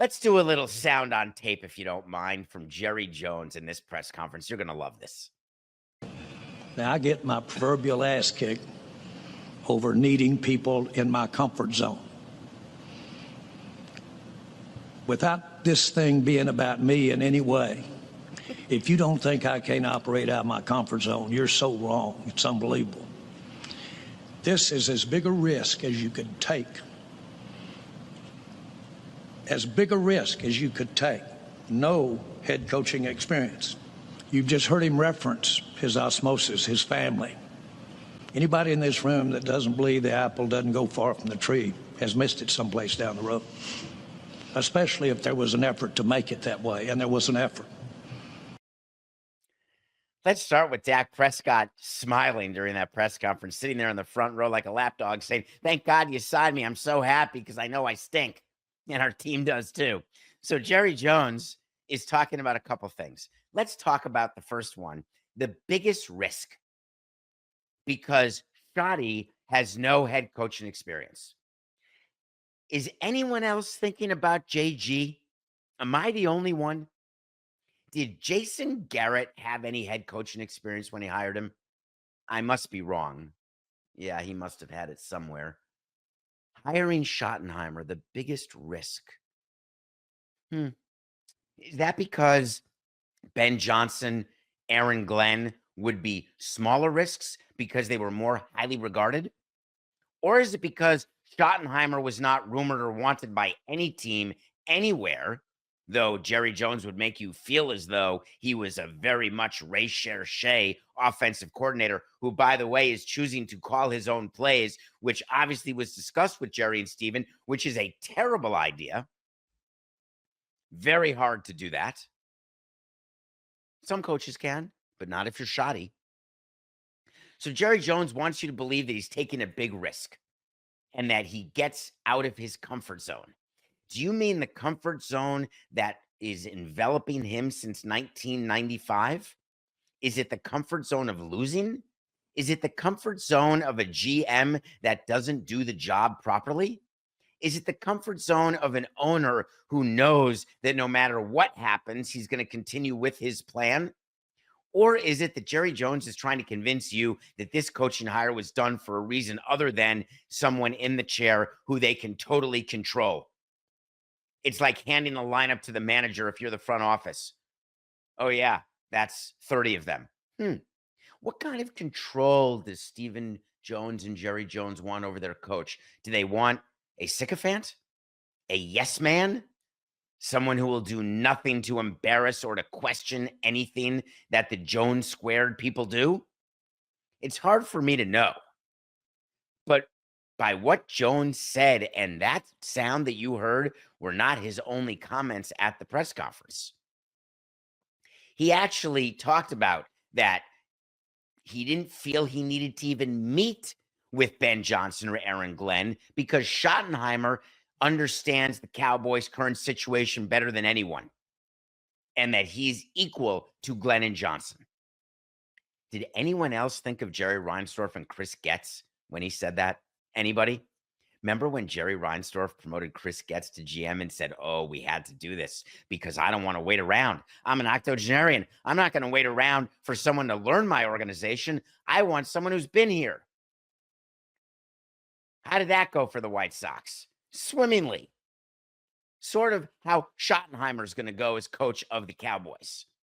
Let's do a little sound on tape, if you don't mind, from Jerry Jones in this press conference. You're going to love this. Now, I get my proverbial ass kicked over needing people in my comfort zone. Without this thing being about me in any way, if you don't think I can't operate out of my comfort zone, you're so wrong. It's unbelievable. This is as big a risk as you could take. As big a risk as you could take. No head coaching experience. You've just heard him reference his osmosis, his family. Anybody in this room that doesn't believe the apple doesn't go far from the tree has missed it someplace down the road, especially if there was an effort to make it that way, and there was an effort. Let's start with Dak Prescott smiling during that press conference, sitting there in the front row like a lapdog saying, "Thank God you signed me. I'm so happy because I know I stink." And our team does too. So Jerry Jones is talking about a couple things. Let's talk about the first one, the biggest risk, because Schotty has no head coaching experience. Is anyone else thinking about JG? Am I the only one? Did Jason Garrett have any head coaching experience when he hired him? I must be wrong. Yeah, he must have had it somewhere. Hiring Schottenheimer, the biggest risk. Is that because Ben Johnson, Aaron Glenn would be smaller risks because they were more highly regarded? Or is it because Schottenheimer was not rumored or wanted by any team anywhere, though Jerry Jones would make you feel as though he was a very much Ray Cherchez offensive coordinator who, by the way, is choosing to call his own plays, which obviously was discussed with Jerry and Steven, which is a terrible idea. Very hard to do that. Some coaches can, but not if you're Schotty. So Jerry Jones wants you to believe that he's taking a big risk and that he gets out of his comfort zone. Do you mean the comfort zone that is enveloping him since 1995? Is it the comfort zone of losing? Is it the comfort zone of a GM that doesn't do the job properly? Is it the comfort zone of an owner who knows that no matter what happens, he's going to continue with his plan? Or is it that Jerry Jones is trying to convince you that this coaching hire was done for a reason other than someone in the chair who they can totally control? It's like handing a lineup to the manager if you're the front office. Oh, yeah, that's 30 of them. What kind of control does Stephen Jones and Jerry Jones want over their coach? Do they want a sycophant? A yes man? Someone who will do nothing to embarrass or to question anything that the Jones squared people do? It's hard for me to know. But by what Jones said, and that sound that you heard were not his only comments at the press conference. He actually talked about that he didn't feel he needed to even meet with Ben Johnson or Aaron Glenn because Schottenheimer understands the Cowboys' current situation better than anyone, and that he's equal to Glenn and Johnson. Did anyone else think of Jerry Reinsdorf and Chris Getz when he said that? Anybody? Remember when Jerry Reinsdorf promoted Chris Getz to GM and said, "Oh, we had to do this because I don't want to wait around. I'm an octogenarian. I'm not going to wait around for someone to learn my organization. I want someone who's been here." How did that go for the White Sox? Swimmingly. Sort of how Schottenheimer's going to go as coach of the Cowboys.